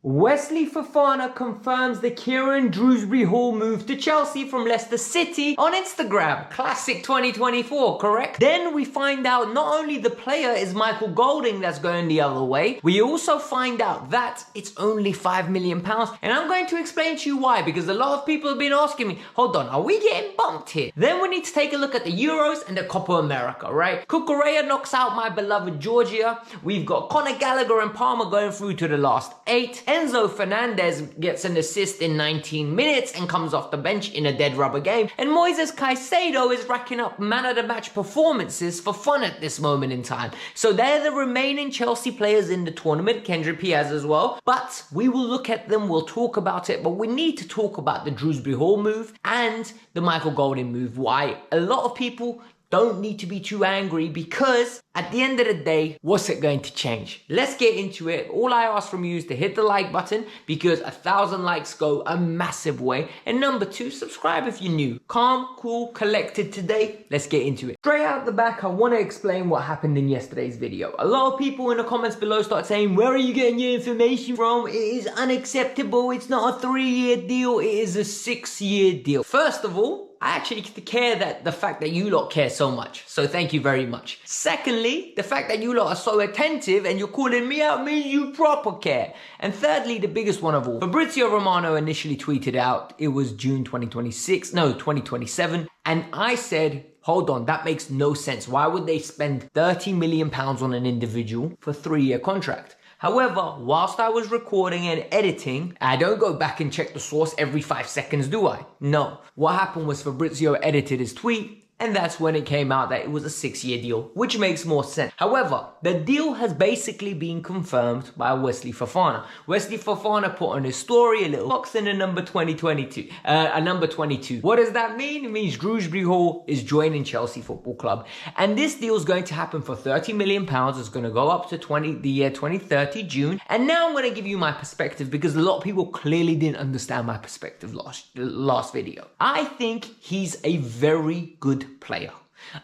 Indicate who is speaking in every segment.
Speaker 1: Wesley Fofana confirms the Kieran Dewsbury-Hall move to Chelsea from Leicester City on Instagram. Classic 2024, correct? Then we find out not only the player is Micheal Golding that's going the other way, we also find out that it's only £5 million. And I'm going to explain to you why, because a lot of people have been asking me, hold on, are we getting bumped here? Then we need to take a look at the Euros and the Copa America, right? Cucurella knocks out my beloved Georgia. We've got Conor Gallagher and Palmer going through to the last 8. Enzo Fernandez gets an assist in 19 minutes and comes off the bench in a dead rubber game. And Moises Caicedo is racking up man of the match performances for fun at this moment in time. So they're the remaining Chelsea players in the tournament, Kendrick Piaz as well. But we will look at them, we'll talk about it, but we need to talk about the Dewsbury-Hall move and the Micheal Golding move. Why? A lot of people don't need to be too angry, because at the end of the day, what's it going to change? Let's get into it. All I ask from you is to hit the like button, because 1,000 likes go a massive way. And number 2, subscribe if you're new. Calm, cool, collected today. Let's get into it. Straight out the back, I want to explain what happened in yesterday's video. A lot of people in the comments below start saying, where are you getting your information from? It is unacceptable. It's not a 3-year deal. It is a 6-year deal. First of all, I actually care that the fact that you lot care so much. So thank you very much. Secondly, the fact that you lot are so attentive and you're calling me out means you proper care. And thirdly, the biggest one of all, Fabrizio Romano initially tweeted out, it was June 2027. And I said, hold on, that makes no sense. Why would they spend £30 million on an individual for a 3-year contract? However, whilst I was recording and editing, I don't go back and check the source every 5 seconds, do I? No. What happened was Fabrizio edited his tweet, and that's when it came out that it was a 6-year deal, which makes more sense. However, the deal has basically been confirmed by Wesley Fofana. Wesley Fofana put on his story a little box in a number 22. What does that mean? It means Dewsbury-Hall is joining Chelsea Football Club. And this deal is going to happen for £30 million. It's going to go up to the year 2030, June. And now I'm going to give you my perspective, because a lot of people clearly didn't understand my perspective last video. I think he's a very good player.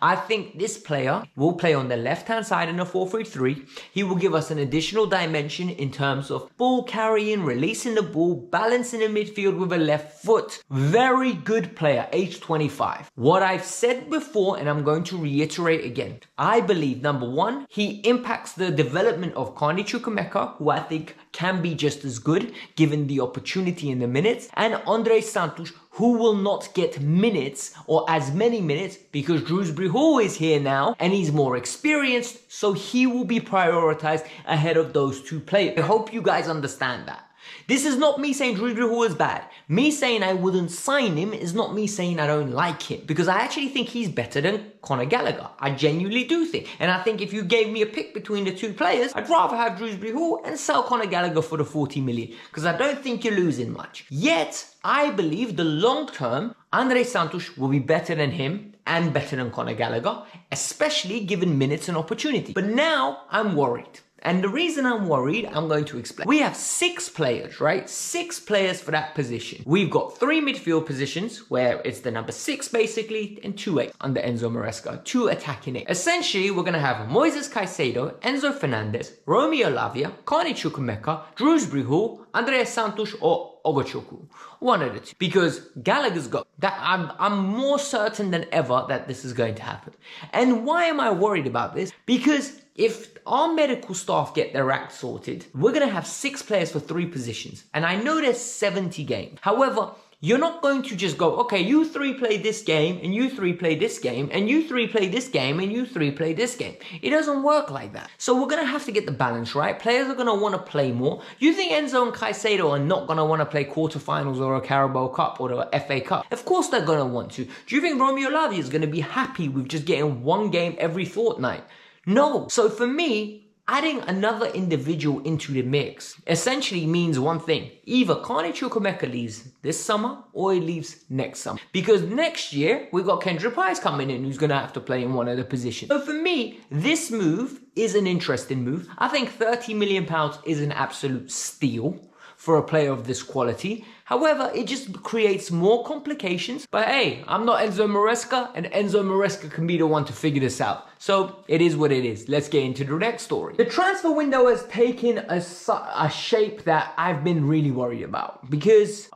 Speaker 1: I think this player will play on the left-hand side in a 4-3-3. He will give us an additional dimension in terms of ball carrying, releasing the ball, balancing the midfield with a left foot. Very good player, age 25. What I've said before, and I'm going to reiterate again, I believe, number 1, he impacts the development of Carney Chukwuemeka, who I think can be just as good given the opportunity in the minutes, and Andre Santos, who will not get minutes or as many minutes because Dewsbury-Hall is here now and he's more experienced, so he will be prioritized ahead of those 2 players. I hope you guys understand that. This is not me saying Dewsbury-Hall is bad. Me saying I wouldn't sign him is not me saying I don't like him, because I actually think he's better than Conor Gallagher. I genuinely do think. And I think if you gave me a pick between the 2 players, I'd rather have Dewsbury-Hall and sell Conor Gallagher for the 40 million, because I don't think you're losing much. Yet, I believe the long term, Andre Santos will be better than him and better than Conor Gallagher, especially given minutes and opportunity. But now I'm worried. And the reason I'm worried, I'm going to explain. We have 6 players, right? 6 players for that position. We've got 3 midfield positions, where it's the number 6 basically, and 2 8 under Enzo Maresca, 2 attacking 8. Essentially, we're going to have Moises Caicedo, Enzo Fernandez, Romeo Lavia, Carney Chukwuemeka, Dewsbury-Hall, Andreas Santos, or Ogochukwu. One of the 2. Because Gallagher's got that. I'm more certain than ever that this is going to happen. And why am I worried about this? Because if our medical staff get their act sorted, we're going to have 6 players for 3 positions. And I know there's 70 games. However, you're not going to just go, okay, you 3 play this game, and you 3 play this game, and you 3 play this game, and you 3 play this game. It doesn't work like that. So we're going to have to get the balance right. Players are going to want to play more. You think Enzo and Caicedo are not going to want to play quarterfinals or a Carabao Cup or the FA Cup? Of course they're going to want to. Do you think Romeo Lavia is going to be happy with just getting 1 game every fortnight? No. So for me, adding another individual into the mix essentially means one thing. Either Carney Chukwuemeka leaves this summer or he leaves next summer. Because next year, we've got Kendrick Piaz coming in who's going to have to play in one of the positions. So for me, this move is an interesting move. I think £30 million is an absolute steal for a player of this quality. However, it just creates more complications. But hey, I'm not Enzo Maresca, and Enzo Maresca can be the one to figure this out. So it is what it is. Let's get into the next story. The transfer window has taken a shape that I've been really worried about, because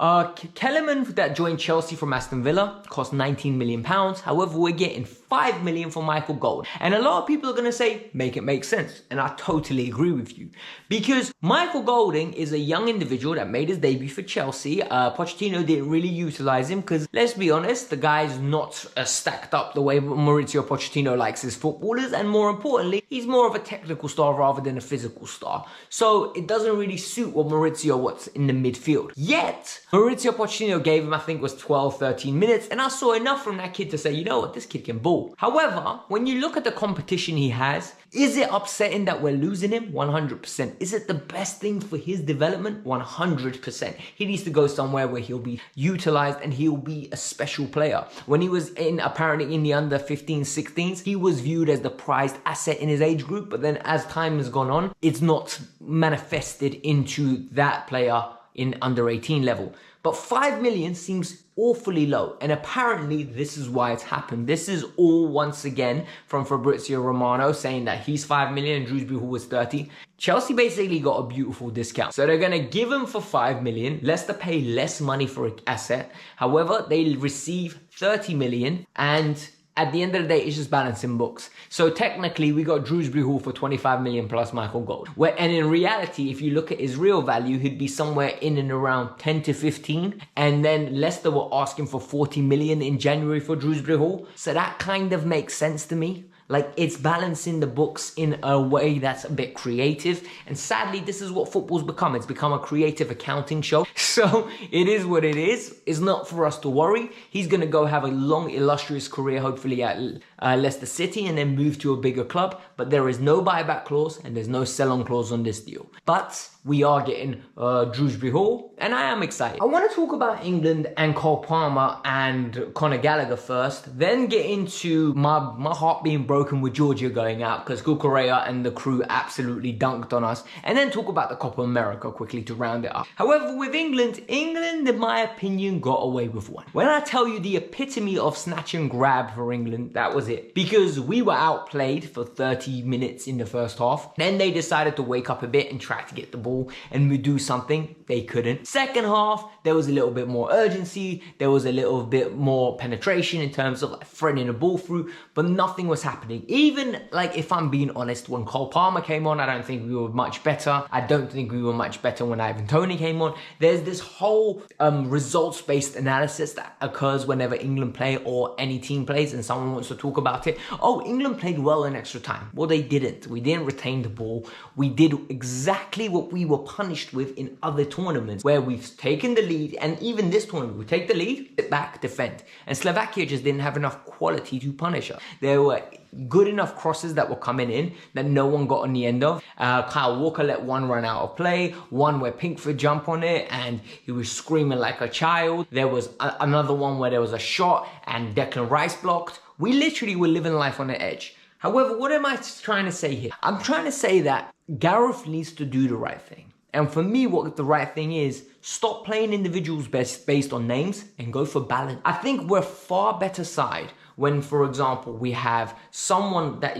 Speaker 1: Kellerman that joined Chelsea from Aston Villa cost £19 million. However, we're getting $5 million for Micheal Golding. And a lot of people are going to say, make it make sense. And I totally agree with you, because Micheal Golding is a young individual that made his debut for Chelsea. Pochettino didn't really utilize him because, let's be honest, the guy's not stacked up the way Mauricio Pochettino likes his footballers. And more importantly, he's more of a technical star rather than a physical star. So it doesn't really suit what Mauricio wants in the midfield. Yet, Mauricio Pochettino gave him, I think, was 12, 13 minutes. And I saw enough from that kid to say, you know what, this kid can ball. However, when you look at the competition he has, is it upsetting that we're losing him? 100%. Is it the best thing for his development? 100%. He needs to go somewhere where he'll be utilized and he'll be a special player. When he was apparently in the under 15, 16s, he was viewed as the prized asset in his age group. But then as time has gone on, it's not manifested into that player in under 18 level. But 5 million seems awfully low. And apparently this is why it's happened. This is all once again from Fabrizio Romano saying that he's 5 million and Dewsbury-Hall was 30. Chelsea basically got a beautiful discount. So they're going to give him for 5 million. Leicester pay less money for an asset. However, they receive 30 million, and at the end of the day, it's just balancing books. So technically, we got Dewsbury-Hall for 25 million plus Micheal Golding. And in reality, if you look at his real value, he'd be somewhere in and around 10 to 15. And then Leicester were asking for 40 million in January for Dewsbury-Hall. So that kind of makes sense to me. Like, it's balancing the books in a way that's a bit creative. And sadly, this is what football's become. It's become a creative accounting show. So it is what it is. It's not for us to worry. He's going to go have a long, illustrious career, hopefully at Leicester City, and then move to a bigger club. But there is no buyback clause and there's no sell-on clause on this deal. But we are getting Dewsbury-Hall, and I am excited. I want to talk about England and Cole Palmer and Conor Gallagher first, then get into my heart being broken with Georgia going out because Cucurella and the crew absolutely dunked on us, and then talk about the Copa America quickly to round it up. However, with England, in my opinion, got away with one. When I tell you the epitome of snatch and grab for England, that was it. Because we were outplayed for 30 minutes in the first half. Then they decided to wake up a bit and try to get the ball and we do something. They couldn't. Second half, there was a little bit more urgency. There was a little bit more penetration in terms of like threading the ball through, but nothing was happening. Even like, if I'm being honest, when Cole Palmer came on, I don't think we were much better. I don't think we were much better when Ivan Toney came on. There's this whole results-based analysis that occurs whenever England play or any team plays and someone wants to talk about it. Oh, England played well in extra time. Well, they didn't. We didn't retain the ball. We did exactly what we were punished with in other tournaments where we've taken the lead, and even this tournament, we take the lead, sit back, defend. And Slovakia just didn't have enough quality to punish us. There were good enough crosses that were coming in that no one got on the end of. Kyle Walker let one run out of play, one where Pickford jumped on it and he was screaming like a child. There was another one where there was a shot and Declan Rice blocked. We literally were living life on the edge. However, what am I trying to say here? I'm trying to say that Gareth needs to do the right thing. And for me, what the right thing is, stop playing individuals based on names and go for balance. I think we're far better side when, for example, we have someone that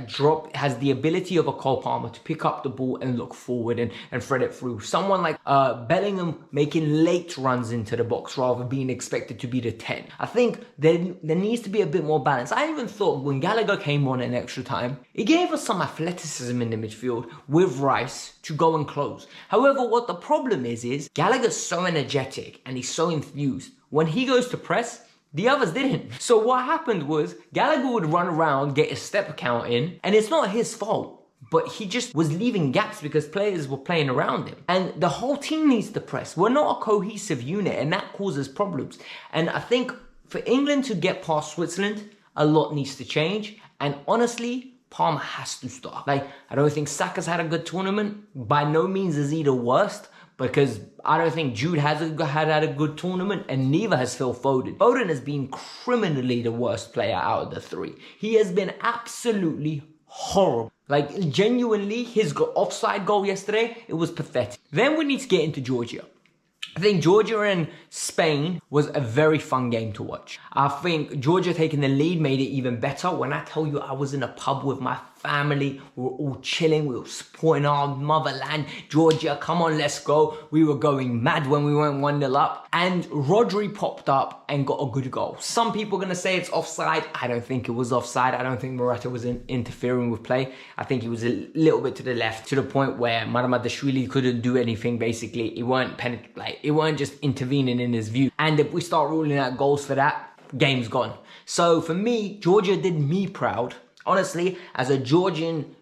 Speaker 1: has the ability of a Cole Palmer to pick up the ball and look forward and thread it through. Someone like Bellingham making late runs into the box rather than being expected to be the 10. I think there needs to be a bit more balance. I even thought when Gallagher came on in extra time, it gave us some athleticism in the midfield with Rice to go and close. However, what the problem is Gallagher's so energetic and he's so enthused. When he goes to press, the others didn't. So what happened was Gallagher would run around, get his step count in, and it's not his fault, but he just was leaving gaps because players were playing around him. And the whole team needs to press. We're not a cohesive unit, and that causes problems. And I think for England to get past Switzerland, a lot needs to change. And honestly, Palmer has to start. Like, I don't think Saka's had a good tournament. By no means is he the worst, because I don't think Jude had a good tournament, and neither has Phil Foden. Foden has been criminally the worst player out of the three. He has been absolutely horrible. Like, genuinely, his offside goal yesterday, it was pathetic. Then we need to get into Georgia. I think Georgia and Spain was a very fun game to watch. I think Georgia taking the lead made it even better. When I tell you I was in a pub with my family, we were all chilling, we were supporting our motherland. Georgia, come on, let's go. We were going mad when we went 1-0 up. And Rodri popped up and got a good goal. Some people are going to say it's offside. I don't think it was offside. I don't think Morata was interfering with play. I think he was a little bit to the left, to the point where Maramadashvili couldn't do anything, basically. It weren't just intervening in his view. And if we start ruling out goals for that, game's gone. So for me, Georgia did me proud. Honestly, as a Georgian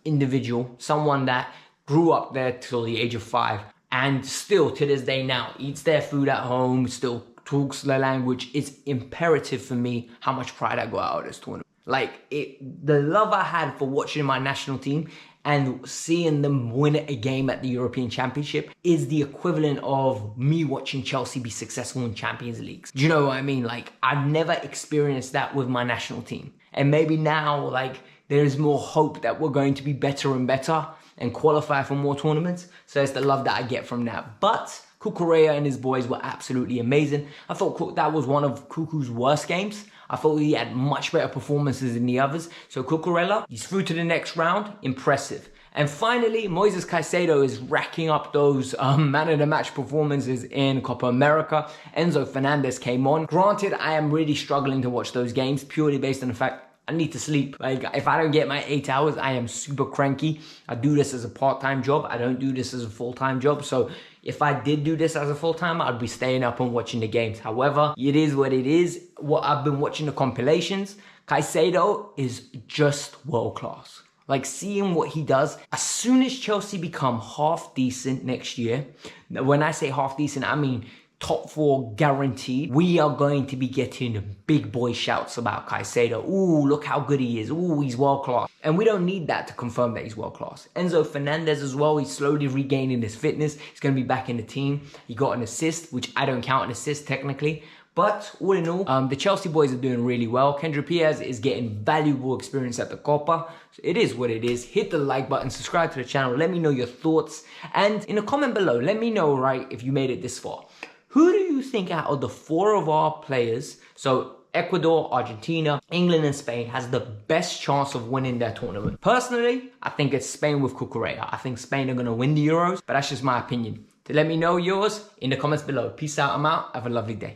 Speaker 1: individual, someone that grew up there till the age of 5 and still to this day now eats their food at home, still talks the language, it's imperative for me how much pride I got out of this tournament. Like, the love I had for watching my national team and seeing them win a game at the European Championship is the equivalent of me watching Chelsea be successful in Champions Leagues. Do you know what I mean? Like, I've never experienced that with my national team. And maybe now, like, there's more hope that we're going to be better and better and qualify for more tournaments. So it's the love that I get from that. But Cucurella and his boys were absolutely amazing. I thought that was one of Cucu's worst games. I thought he had much better performances than the others. So Cucurella, he's through to the next round. Impressive. And finally, Moises Caicedo is racking up those man of the match performances in Copa America. Enzo Fernandez came on. Granted, I am really struggling to watch those games purely based on the fact I need to sleep. Like, if I don't get my 8 hours, I am super cranky. I do this as a part-time job. I don't do this as a full-time job. So if I did do this as a full-time, I'd be staying up and watching the games. However, it is what it is. What I've been watching the compilations, Caicedo is just world-class. Like, seeing what he does, as soon as Chelsea become half decent next year, when I say half decent, I mean top 4 guaranteed, we are going to be getting big boy shouts about Caicedo. Ooh, look how good he is. Ooh, he's world class. And we don't need that to confirm that he's world class. Enzo Fernandez as well, he's slowly regaining his fitness. He's going to be back in the team. He got an assist, which I don't count an assist technically. But all in all, the Chelsea boys are doing really well. Kendra Piaz is getting valuable experience at the Copa. So it is what it is. Hit the like button, subscribe to the channel. Let me know your thoughts. And in a comment below, let me know, right, if you made it this far. Who do you think out of the 4 of our players, so Ecuador, Argentina, England and Spain, has the best chance of winning their tournament? Personally, I think it's Spain with Cucurella. I think Spain are going to win the Euros, but that's just my opinion. To let me know yours in the comments below. Peace out, I'm out. Have a lovely day.